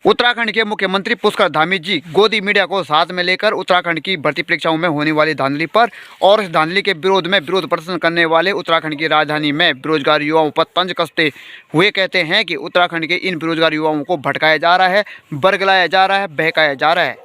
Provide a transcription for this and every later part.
उत्तराखंड के मुख्यमंत्री पुष्कर धामी जी गोदी मीडिया को साथ में लेकर उत्तराखंड की भर्ती परीक्षाओं में होने वाली धांधली पर और इस धांधली के विरोध में विरोध प्रदर्शन करने वाले उत्तराखंड की राजधानी में बेरोजगार युवाओं पर तंज कसते हुए कहते हैं कि उत्तराखंड के इन बेरोजगार युवाओं को भटकाया जा रहा है, बरगलाया जा रहा है, बहकाया जा रहा है।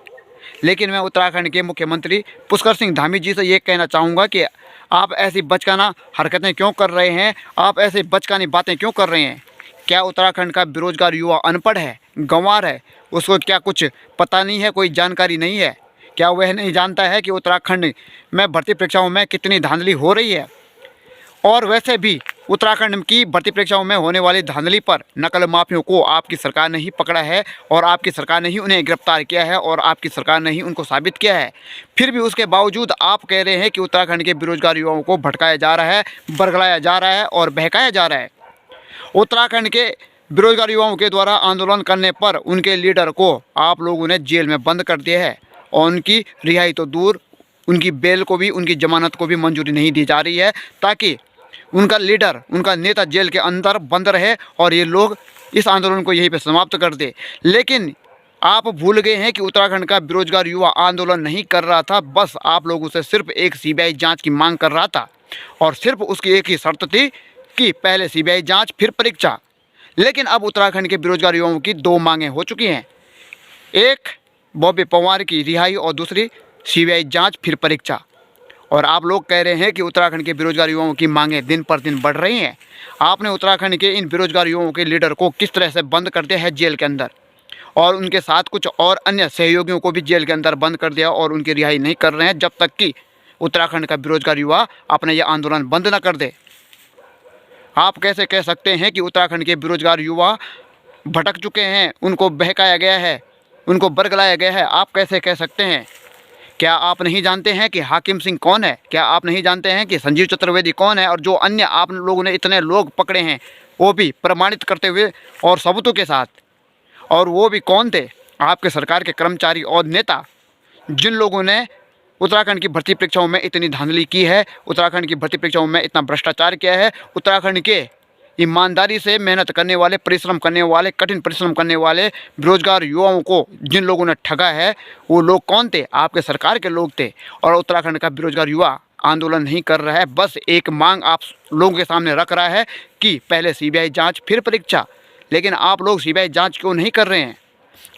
लेकिन मैं उत्तराखंड के मुख्यमंत्री पुष्कर सिंह धामी जी से ये कहना चाहूँगा कि आप ऐसी बचकाना हरकतें क्यों कर रहे हैं, आप ऐसे बचकानी बातें क्यों कर रहे हैं। क्या उत्तराखंड का बेरोजगार युवा अनपढ़ है, गंवार है, उसको क्या कुछ पता नहीं है, कोई जानकारी नहीं है? क्या वह नहीं जानता है कि उत्तराखंड में भर्ती परीक्षाओं में कितनी धांधली हो रही है? और वैसे भी उत्तराखंड की भर्ती परीक्षाओं में होने वाली धांधली पर नकल माफियों को आपकी सरकार ने ही पकड़ा है और आपकी सरकार ने ही उन्हें गिरफ्तार किया है और आपकी सरकार ने ही उनको साबित किया है। फिर भी उसके बावजूद आप कह रहे हैं कि उत्तराखंड के बेरोजगार युवाओं को भटकाया जा रहा है, बरगलाया जा रहा है और बहकाया जा रहा है। उत्तराखंड के बेरोजगार युवाओं के द्वारा आंदोलन करने पर उनके लीडर को आप लोगों ने जेल में बंद कर दिया है और उनकी रिहाई तो दूर, उनकी बेल को भी, उनकी जमानत को भी मंजूरी नहीं दी जा रही है ताकि उनका लीडर, उनका नेता जेल के अंदर बंद रहे और ये लोग इस आंदोलन को यहीं पे समाप्त कर दे। लेकिन आप भूल गए हैं कि उत्तराखंड का बेरोजगार युवा आंदोलन नहीं कर रहा था, बस आप लोगों से सिर्फ एक सीबीआई जांच की मांग कर रहा था और सिर्फ उसकी एक ही शर्त थी कि पहले सीबीआई जांच फिर परीक्षा। लेकिन अब उत्तराखंड के बेरोजगार युवाओं की दो मांगें हो चुकी हैं, एक बॉबी पंवार की रिहाई और दूसरी सीबीआई जांच फिर परीक्षा। और आप लोग कह रहे हैं कि उत्तराखंड के बेरोजगार युवाओं की मांगें दिन पर दिन बढ़ रही हैं। आपने उत्तराखंड के इन बेरोजगार युवाओं के लीडर को किस तरह से बंद कर दिया है जेल के अंदर, और उनके साथ कुछ और अन्य सहयोगियों को भी जेल के अंदर बंद कर दिया और उनकी रिहाई नहीं कर रहे हैं जब तक कि उत्तराखंड का बेरोजगार युवा अपना यह आंदोलन बंद न कर दे। आप कैसे कह सकते हैं कि उत्तराखंड के बेरोजगार युवा भटक चुके हैं, उनको बहकाया गया है, उनको बरगलाया गया है? आप कैसे कह सकते हैं? क्या आप नहीं जानते हैं कि हाकिम सिंह कौन है? क्या आप नहीं जानते हैं कि संजीव चतुर्वेदी कौन है? और जो अन्य आप लोगों ने इतने लोग पकड़े हैं वो भी प्रमाणित करते हुए और सबूतों के साथ, और वो भी कौन थे? आपके सरकार के कर्मचारी और नेता, जिन लोगों ने उत्तराखंड की भर्ती परीक्षाओं में इतनी धांधली की है, उत्तराखंड की भर्ती परीक्षाओं में इतना भ्रष्टाचार किया है, उत्तराखंड के ईमानदारी से मेहनत करने वाले, परिश्रम करने वाले, कठिन परिश्रम करने वाले बेरोजगार युवाओं को जिन लोगों ने ठगा है, वो लोग कौन थे? आपके सरकार के लोग थे। और उत्तराखंड का बेरोजगार युवा आंदोलन नहीं कर रहा है, बस एक मांग आप लोगों के सामने रख रहा है कि पहले सीबीआई जाँच फिर परीक्षा। लेकिन आप लोग सीबीआई जाँच क्यों नहीं कर रहे हैं?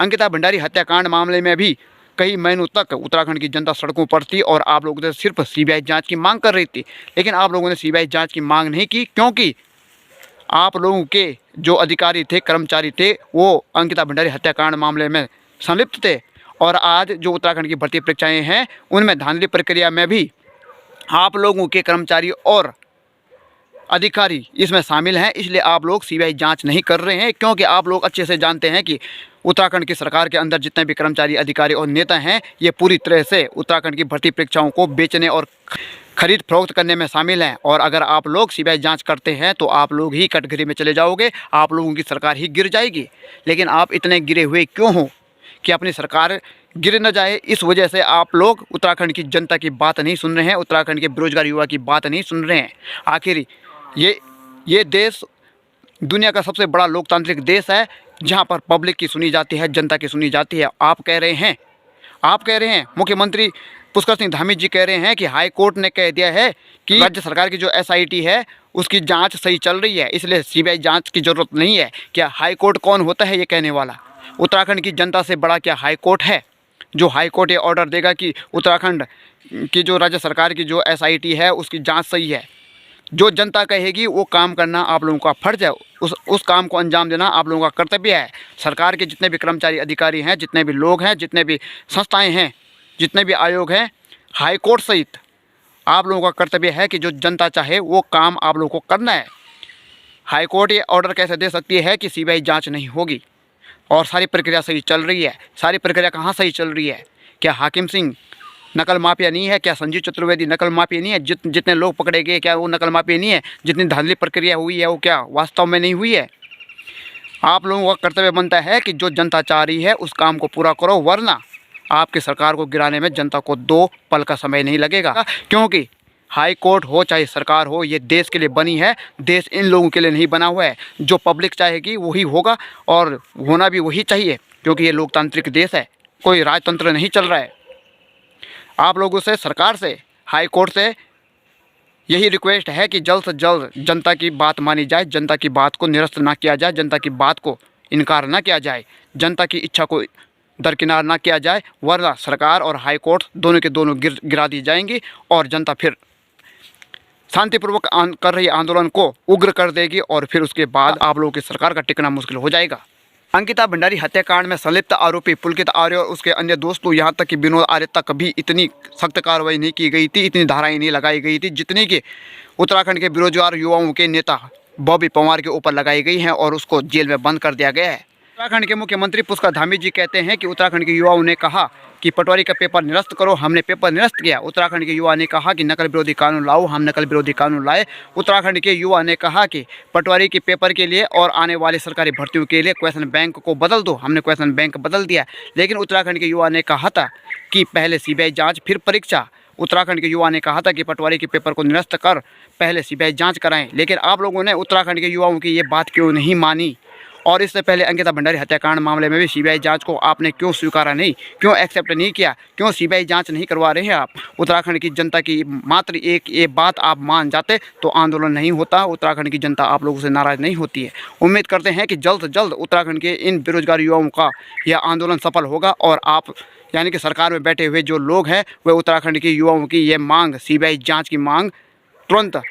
अंकिता भंडारी हत्याकांड मामले में भी कई महीनों तक उत्तराखंड की जनता सड़कों पर थी और आप लोगों ने सिर्फ सीबीआई जांच की मांग कर रही थी। लेकिन आप लोगों ने सीबीआई जांच की मांग नहीं की क्योंकि आप लोगों के जो अधिकारी थे, कर्मचारी थे, वो अंकिता भंडारी हत्याकांड मामले में संलिप्त थे। और आज जो उत्तराखंड की भर्ती परीक्षाएं हैं उनमें धांधली प्रक्रिया में भी आप लोगों के कर्मचारी और अधिकारी इसमें शामिल हैं। इसलिए आप लोग सीबीआई जांच नहीं कर रहे हैं क्योंकि आप लोग अच्छे से जानते हैं कि उत्तराखंड की सरकार के अंदर जितने भी कर्मचारी, अधिकारी और नेता हैं, ये पूरी तरह से उत्तराखंड की भर्ती परीक्षाओं को बेचने और खरीद फरोख्त करने में शामिल हैं। और अगर आप लोग सीबीआई जांच करते हैं तो आप लोग ही कटघरे में चले जाओगे, आप लोगों की सरकार ही गिर जाएगी। लेकिन आप इतने गिरे हुए क्यों हो कि अपनी सरकार गिर न जाए? इस वजह से आप लोग उत्तराखंड की जनता की बात नहीं सुन रहे हैं, उत्तराखंड के बेरोजगार युवा की बात नहीं सुन रहे हैं। आखिर ये देश दुनिया का सबसे बड़ा लोकतांत्रिक देश है जहां पर पब्लिक की सुनी जाती है, जनता की सुनी जाती है। आप कह रहे हैं, मुख्यमंत्री पुष्कर सिंह धामी जी कह रहे हैं कि हाई कोर्ट ने कह दिया है कि राज्य सरकार की जो एसआईटी है उसकी जांच सही चल रही है, इसलिए सीबीआई जांच की ज़रूरत नहीं है। क्या हाई कोर्ट कौन होता है ये कहने वाला? उत्तराखंड की जनता से बड़ा क्या हाई कोर्ट है जो हाई कोर्ट ये ऑर्डर देगा कि उत्तराखंड की जो राज्य सरकार की जो एसआईटी है उसकी जाँच सही है? जो जनता कहेगी वो काम करना आप लोगों का फर्ज है, उस काम को अंजाम देना आप लोगों का कर्तव्य है। सरकार के जितने भी कर्मचारी, अधिकारी हैं, जितने भी लोग हैं, जितने भी संस्थाएं हैं, जितने भी आयोग हैं, हाई कोर्ट सहित आप लोगों का कर्तव्य है कि जो जनता चाहे वो काम आप लोगों को करना है। हाई कोर्ट ये ऑर्डर कैसे दे सकती है कि सीबीआई जाँच नहीं होगी और सारी प्रक्रिया सही चल रही है? सारी प्रक्रिया कहाँ सही चल रही है? क्या हाकिम सिंह नकल माफिया नहीं है? क्या संजीव चतुर्वेदी नकल माफिया नहीं है? जितने लोग पकड़े गए क्या वो नकल माफिया नहीं है? जितनी धांधली प्रक्रिया हुई है वो क्या वास्तव में नहीं हुई है? आप लोगों का कर्तव्य बनता है कि जो जनता चाह रही है उस काम को पूरा करो, वरना आपकी सरकार को गिराने में जनता को 2 पल का समय नहीं लगेगा। क्योंकि हाई कोर्ट हो चाहे सरकार हो, ये देश के लिए बनी है, देश इन लोगों के लिए नहीं बना हुआ है। जो पब्लिक चाहेगी वही होगा और होना भी वही चाहिए। क्योंकि ये लोकतांत्रिक देश है, कोई राजतंत्र नहीं चल रहा है। आप लोगों से, सरकार से, हाई कोर्ट से यही रिक्वेस्ट है कि जल्द से जल्द जनता की बात मानी जाए, जनता की बात को निरस्त ना किया जाए, जनता की बात को इनकार ना किया जाए, जनता की इच्छा को दरकिनार ना किया जाए, वरना सरकार और हाई कोर्ट दोनों के दोनों गिरा दी जाएंगी और जनता फिर शांतिपूर्वक कर रही आंदोलन को उग्र कर देगी और फिर उसके बाद आप लोगों की सरकार का टिकना मुश्किल हो जाएगा। अंकिता भंडारी हत्याकांड में संलिप्त आरोपी पुलकित आर्य और उसके अन्य दोस्तों, यहाँ तक कि विनोद आर्य तक कभी इतनी सख्त कार्रवाई नहीं की गई थी, इतनी धाराएं नहीं लगाई गई थी जितनी कि उत्तराखंड के बेरोजगार युवाओं के नेता बॉबी पंवार के ऊपर लगाई गई हैं और उसको जेल में बंद कर दिया गया है। उत्तराखंड के मुख्यमंत्री पुष्कर धामी जी कहते हैं कि उत्तराखंड के युवाओं ने कहा कि पटवारी का पेपर निरस्त करो, हमने पेपर निरस्त किया। उत्तराखंड के युवा ने कहा कि नकल विरोधी कानून लाओ, हम नकल विरोधी कानून लाए। उत्तराखंड के युवा ने कहा कि पटवारी के पेपर के लिए और आने वाली सरकारी भर्तियों के लिए क्वेश्चन बैंक को बदल दो, हमने क्वेश्चन बैंक बदल दिया। लेकिन उत्तराखंड के युवा ने कहा था कि पहले सीबीआई जाँच फिर परीक्षा। उत्तराखंड के युवा ने कहा था कि पटवारी के पेपर को निरस्त कर पहले सीबीआई जाँच कराएं। लेकिन आप लोगों ने उत्तराखंड के युवाओं की ये बात क्यों नहीं मानी? और इससे पहले अंकिता भंडारी हत्याकांड मामले में भी सीबीआई जांच को आपने क्यों स्वीकारा नहीं, क्यों एक्सेप्ट नहीं किया, क्यों सीबीआई जांच नहीं करवा रहे हैं आप? उत्तराखंड की जनता की मात्र एक ये बात आप मान जाते तो आंदोलन नहीं होता, उत्तराखंड की जनता आप लोगों से नाराज़ नहीं होती है। उम्मीद करते हैं कि जल्द से जल्द उत्तराखंड के इन बेरोजगार युवाओं का यह आंदोलन सफल होगा और आप यानी कि सरकार में बैठे हुए जो लोग हैं वे उत्तराखंड के युवाओं की ये मांग, सीबीआई जाँच की मांग तुरंत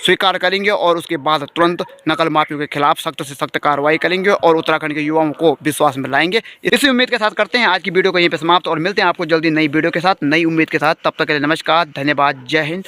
स्वीकार करेंगे और उसके बाद तुरंत नकल माफियों के खिलाफ सख्त से सख्त कार्रवाई करेंगे और उत्तराखंड के युवाओं को विश्वास में लाएंगे। इसी उम्मीद के साथ करते हैं आज की वीडियो को यहीं पे समाप्त और मिलते हैं आपको जल्दी नई वीडियो के साथ, नई उम्मीद के साथ। तब तक के लिए नमस्कार, धन्यवाद, जय हिंद।